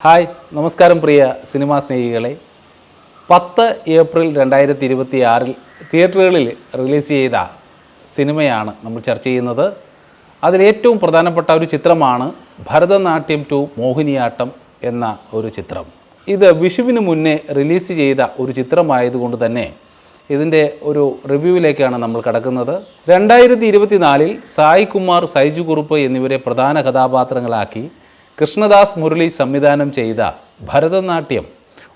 Hi നമസ്കാരം പ്രിയ cinema സ്നേഹികളെ. 10 April 2026 തിയേറ്ററുകളിൽ release ചെയ്ത സിനിമയാണ് നമ്മൾ ചർച്ച ചെയ്യുന്നത്. അതിലേറ്റവും പ്രധാനപ്പെട്ട ഒരു ചിത്രമാണ് ഭരതനാട്യം 2 മോഹിനിയാട്ടം എന്ന ഒരു ചിത്രം. ഇത് വിഷുവിന് മുന്നേ റിലീസ് ചെയ്ത ഒരു ചിത്രമായതുകൊണ്ട് തന്നെ ഇതിൻ്റെ ഒരു റിവ്യൂവിലേക്കാണ് നമ്മൾ കടക്കുന്നത്. 2024 സായി കുമാർ, സൈജു കുറുപ്പ് എന്നിവരെ പ്രധാന കഥാപാത്രങ്ങളാക്കി കൃഷ്ണദാസ് മുരളി സംവിധാനം ചെയ്ത ഭരതനാട്യം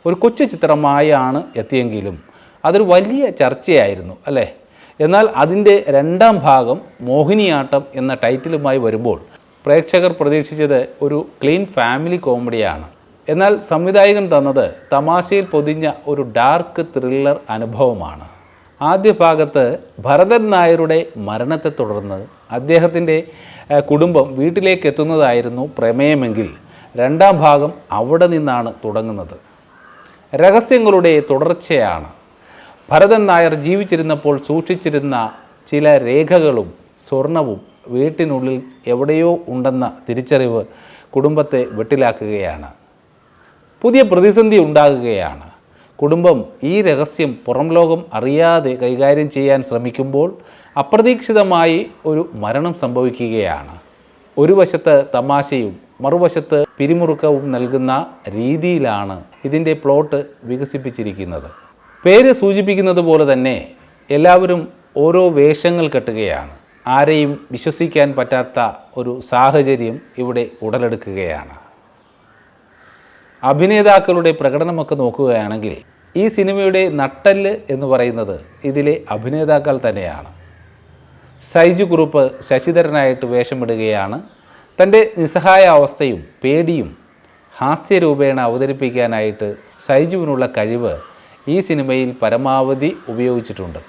ഒരു കൊച്ചു ചിത്രമായാണ് എത്തിയെങ്കിലും അതൊരു വലിയ ചർച്ചയായിരുന്നു അല്ലേ. എന്നാൽ അതിൻ്റെ രണ്ടാം ഭാഗം മോഹിനിയാട്ടം എന്ന ടൈറ്റിലുമായി വരുമ്പോൾ പ്രേക്ഷകർ പ്രതീക്ഷിച്ചത് ഒരു ക്ലീൻ ഫാമിലി കോമഡിയാണ്. എന്നാൽ സംവിധായകൻ തന്നത് തമാശയിൽ പൊതിഞ്ഞ ഒരു ഡാർക്ക് ത്രില്ലർ അനുഭവമാണ്. ആദ്യ ഭാഗത്ത് ഭരതൻ നായരുടെ മരണത്തെ തുടർന്ന് അദ്ദേഹത്തിൻ്റെ കുടുംബം വീട്ടിലേക്ക് എത്തുന്നതായിരുന്നു പ്രമേയമെങ്കിൽ രണ്ടാം ഭാഗം അവിടെ നിന്നാണ് തുടങ്ങുന്നത്. രഹസ്യങ്ങളുടെ തുടർച്ചയാണ്. ഭരതൻ നായർ ജീവിച്ചിരുന്നപ്പോൾ സൂക്ഷിച്ചിരുന്ന ചില രേഖകളും സ്വർണവും വീട്ടിനുള്ളിൽ എവിടെയോ ഉണ്ടെന്ന തിരിച്ചറിവ് കുടുംബത്തെ വെട്ടിലാക്കുകയാണ്. പുതിയ പ്രതിസന്ധി ഉണ്ടാകുകയാണ്. കുടുംബം ഈ രഹസ്യം പുറം ലോകം അറിയാതെ കൈകാര്യം ചെയ്യാൻ ശ്രമിക്കുമ്പോൾ അപ്രതീക്ഷിതമായി ഒരു മരണം സംഭവിക്കുകയാണ്. ഒരു വശത്ത് തമാശയും മറുവശത്ത് പിരിമുറുക്കവും നൽകുന്ന രീതിയിലാണ് ഇതിൻ്റെ പ്ലോട്ട് വികസിപ്പിച്ചിരിക്കുന്നത്. പേര് സൂചിപ്പിക്കുന്നത് പോലെ തന്നെ എല്ലാവരും ഓരോ വേഷങ്ങൾ കെട്ടുകയാണ്. ആരെയും വിശ്വസിക്കാൻ പറ്റാത്ത ഒരു സാഹചര്യം ഇവിടെ ഉടലെടുക്കുകയാണ്. അഭിനേതാക്കളുടെ പ്രകടനമൊക്കെ നോക്കുകയാണെങ്കിൽ ഈ സിനിമയുടെ നട്ടെല്ല് എന്ന് പറയുന്നത് ഇതിലെ അഭിനേതാക്കൾ തന്നെയാണ്. സൈജു കുറുപ്പ് ശശിധരനായിട്ട് വേഷമിടുകയാണ്. തൻ്റെ നിസ്സഹായ അവസ്ഥയും പേടിയും ഹാസ്യരൂപേണ അവതരിപ്പിക്കാനായിട്ട് സൈജുവിനുള്ള കഴിവ് ഈ സിനിമയിൽ പരമാവധി ഉപയോഗിച്ചിട്ടുണ്ട്.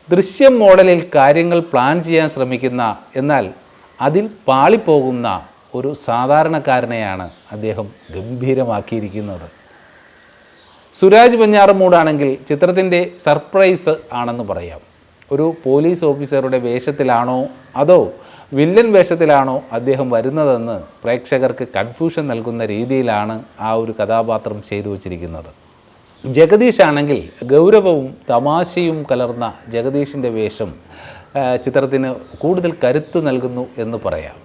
ദൃശ്യം മോഡലിൽ കാര്യങ്ങൾ പ്ലാൻ ചെയ്യാൻ ശ്രമിക്കുന്ന എന്നാൽ അതിൽ പാളിപ്പോകുന്ന ഒരു സാധാരണക്കാരനെയാണ് അദ്ദേഹം ഗംഭീരമാക്കിയിരിക്കുന്നത്. സുരാജ് വെഞ്ഞാറമൂടാണെങ്കിൽ ചിത്രത്തിൻ്റെ സർപ്രൈസ് ആണെന്ന് പറയാം. ഒരു പോലീസ് ഓഫീസറുടെ വേഷത്തിലാണോ അതോ വില്ലൻ വേഷത്തിലാണോ അദ്ദേഹം വരുന്നതെന്ന് പ്രേക്ഷകർക്ക് കൺഫ്യൂഷൻ നൽകുന്ന രീതിയിലാണ് ആ ഒരു കഥാപാത്രം ചെയ്തു വച്ചിരിക്കുന്നത്. ജഗദീഷ് ആണെങ്കിൽ ഗൗരവവും തമാശയും കലർന്ന ജഗദീഷിൻ്റെ വേഷം ചിത്രത്തിന് കൂടുതൽ കരുത്ത് നൽകുന്നു എന്ന് പറയാം.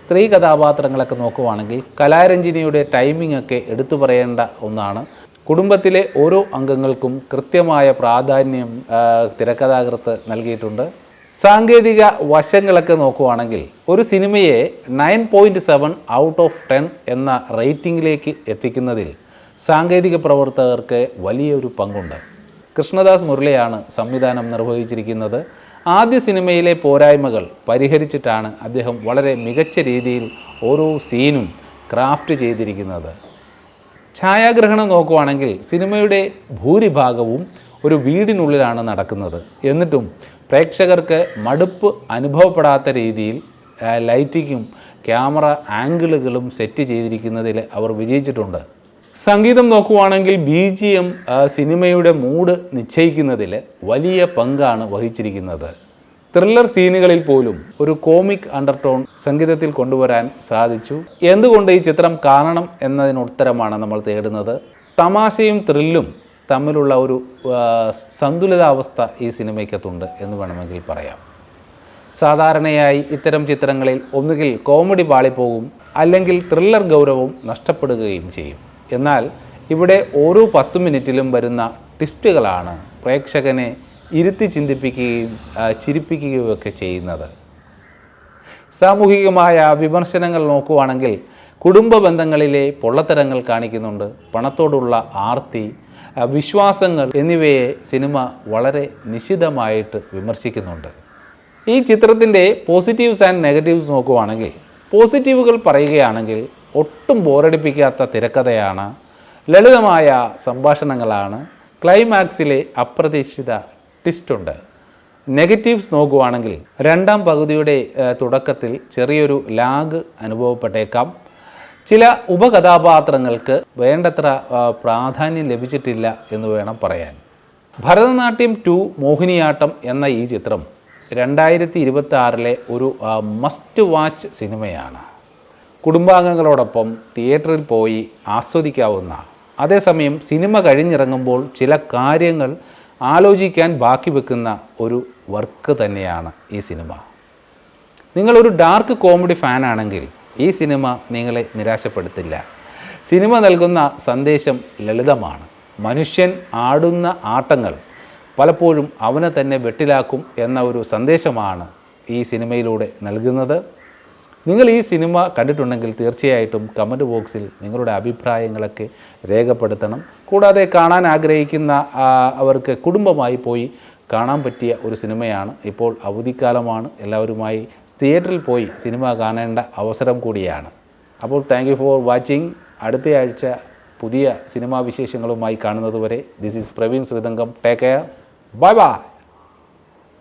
സ്ത്രീ കഥാപാത്രങ്ങളൊക്കെ നോക്കുവാണെങ്കിൽ കലാരഞ്ജിനിയുടെ ടൈമിംഗ് ഒക്കെ എടുത്തു പറയേണ്ട ഒന്നാണ്. കുടുംബത്തിലെ ഓരോ അംഗങ്ങൾക്കും കൃത്യമായ പ്രാധാന്യം തിരക്കഥാകൃത്ത് നൽകിയിട്ടുണ്ട്. സാങ്കേതിക വശങ്ങളൊക്കെ നോക്കുവാണെങ്കിൽ ഒരു സിനിമയെ 9.7 ഔട്ട് ഓഫ് 10 എന്ന റേറ്റിംഗിലേക്ക് എത്തിക്കുന്നതിൽ സാങ്കേതിക പ്രവർത്തകർക്ക് വലിയൊരു പങ്കുണ്ട്. കൃഷ്ണദാസ് മുരളിയാണ് സംവിധാനം നിർവഹിച്ചിരിക്കുന്നത്. ആദ്യ സിനിമയിലെ പോരായ്മകൾ പരിഹരിച്ചിട്ടാണ് അദ്ദേഹം വളരെ മികച്ച രീതിയിൽ ഓരോ സീനും ക്രാഫ്റ്റ് ചെയ്തിരിക്കുന്നത്. ഛായാഗ്രഹണം നോക്കുവാണെങ്കിൽ സിനിമയുടെ ഭൂരിഭാഗവും ഒരു വീടിനുള്ളിലാണ് നടക്കുന്നത്. എന്നിട്ടും പ്രേക്ഷകർക്ക് മടുപ്പ് അനുഭവപ്പെടാത്ത രീതിയിൽ ലൈറ്റിങ്ങും ക്യാമറ ആംഗിളുകളും സെറ്റ് ചെയ്തിരിക്കുന്നതിൽ അവർ വിജയിച്ചിട്ടുണ്ട്. സംഗീതം നോക്കുവാണെങ്കിൽ BGM സിനിമയുടെ മൂഡ് നിശ്ചയിക്കുന്നതിൽ വലിയ പങ്കാണ് വഹിച്ചിരിക്കുന്നത്. ത്രില്ലർ സീനുകളിൽ പോലും ഒരു കോമിക് അണ്ടർടോൺ സംഗീതത്തിൽ കൊണ്ടുവരാൻ സാധിച്ചു. എന്തുകൊണ്ട് ഈ ചിത്രം കാണണം എന്നതിനുത്തരമാണ് നമ്മൾ തേടുന്നത്. തമാശയും ത്രില്ലും തമ്മിലുള്ള ഒരു സന്തുലിതാവസ്ഥ ഈ സിനിമയ്ക്കകത്തുണ്ട് എന്ന് വേണമെങ്കിൽ പറയാം. സാധാരണയായി ഇത്തരം ചിത്രങ്ങളിൽ ഒന്നുകിൽ കോമഡി പാളിപ്പോകും, അല്ലെങ്കിൽ ത്രില്ലർ ഗൗരവം നഷ്ടപ്പെടുകയും ചെയ്യും. എന്നാൽ ഇവിടെ ഓരോ 10 മിനിറ്റിലും വരുന്ന ട്വിസ്റ്റുകളാണ് പ്രേക്ഷകനെ ഇരുത്തി ചിന്തിപ്പിക്കുകയും ചിരിപ്പിക്കുകയും ഒക്കെ ചെയ്യുന്നത്. സാമൂഹികമായ വിമർശനങ്ങൾ നോക്കുവാണെങ്കിൽ കുടുംബ ബന്ധങ്ങളിലെ പൊള്ളത്തരങ്ങൾ കാണിക്കുന്നുണ്ട്. പണത്തോടുള്ള ആർത്തി, വിശ്വാസങ്ങൾ എന്നിവയെ സിനിമ വളരെ നിശിതമായിട്ട് വിമർശിക്കുന്നുണ്ട്. ഈ ചിത്രത്തിൻ്റെ പോസിറ്റീവ്സ് ആൻഡ് നെഗറ്റീവ്സ് നോക്കുവാണെങ്കിൽ പോസിറ്റീവുകൾ പറയുകയാണെങ്കിൽ ഒട്ടും ബോറടിപ്പിക്കാത്ത തിരക്കഥയാണ്, ലളിതമായ സംഭാഷണങ്ങളാണ്, ക്ലൈമാക്സിലെ അപ്രതീക്ഷിത ട്വിസ്റ്റുണ്ട്. നെഗറ്റീവ്സ് നോക്കുവാണെങ്കിൽ രണ്ടാം പകുതിയുടെ തുടക്കത്തിൽ ചെറിയൊരു ലാഗ് അനുഭവപ്പെട്ടേക്കാം. ചില ഉപകഥാപാത്രങ്ങൾക്ക് വേണ്ടത്ര പ്രാധാന്യം ലഭിച്ചിട്ടില്ല എന്ന് വേണം പറയാൻ. ഭരതനാട്യം 2 മോഹിനിയാട്ടം എന്ന ഈ ചിത്രം 2026 ഒരു മസ്റ്റ് വാച്ച് സിനിമയാണ്. കുടുംബാംഗങ്ങളോടൊപ്പം തിയേറ്ററിൽ പോയി ആസ്വദിക്കാവുന്ന, അതേസമയം സിനിമ കഴിഞ്ഞിറങ്ങുമ്പോൾ ചില കാര്യങ്ങൾ ആലോചിക്കാൻ ബാക്കി വെക്കുന്ന ഒരു വർക്ക് തന്നെയാണ് ഈ സിനിമ. നിങ്ങളൊരു ഡാർക്ക് കോമഡി ഫാനാണെങ്കിൽ ഈ സിനിമ നിങ്ങളെ നിരാശപ്പെടുത്തില്ല. സിനിമ നൽകുന്ന സന്ദേശം ലളിതമാണ്. മനുഷ്യൻ ആടുന്ന ആട്ടങ്ങൾ പലപ്പോഴും അവനെ തന്നെ വെട്ടിലാക്കും എന്ന ഒരു സന്ദേശമാണ് ഈ സിനിമയിലൂടെ നൽകുന്നത്. നിങ്ങൾ ഈ സിനിമ കണ്ടിട്ടുണ്ടെങ്കിൽ തീർച്ചയായിട്ടും കമൻറ്റ് ബോക്സിൽ നിങ്ങളുടെ അഭിപ്രായങ്ങളൊക്കെ രേഖപ്പെടുത്തണം. കൂടാതെ കാണാൻ ആഗ്രഹിക്കുന്ന അവർക്ക് കുടുംബമായി പോയി കാണാൻ പറ്റിയ ഒരു സിനിമയാണ്. ഇപ്പോൾ അവധിക്കാലമാണ്, എല്ലാവരുമായി തിയേറ്ററിൽ പോയി സിനിമ കാണേണ്ട അവസരം കൂടിയാണ്. അപ്പോൾ താങ്ക് യു ഫോർ വാച്ചിങ്. അടുത്തയാഴ്ച പുതിയ സിനിമാ വിശേഷങ്ങളുമായി കാണുന്നതുവരെ this is Praveen Sreethankam. Take care. Bye by.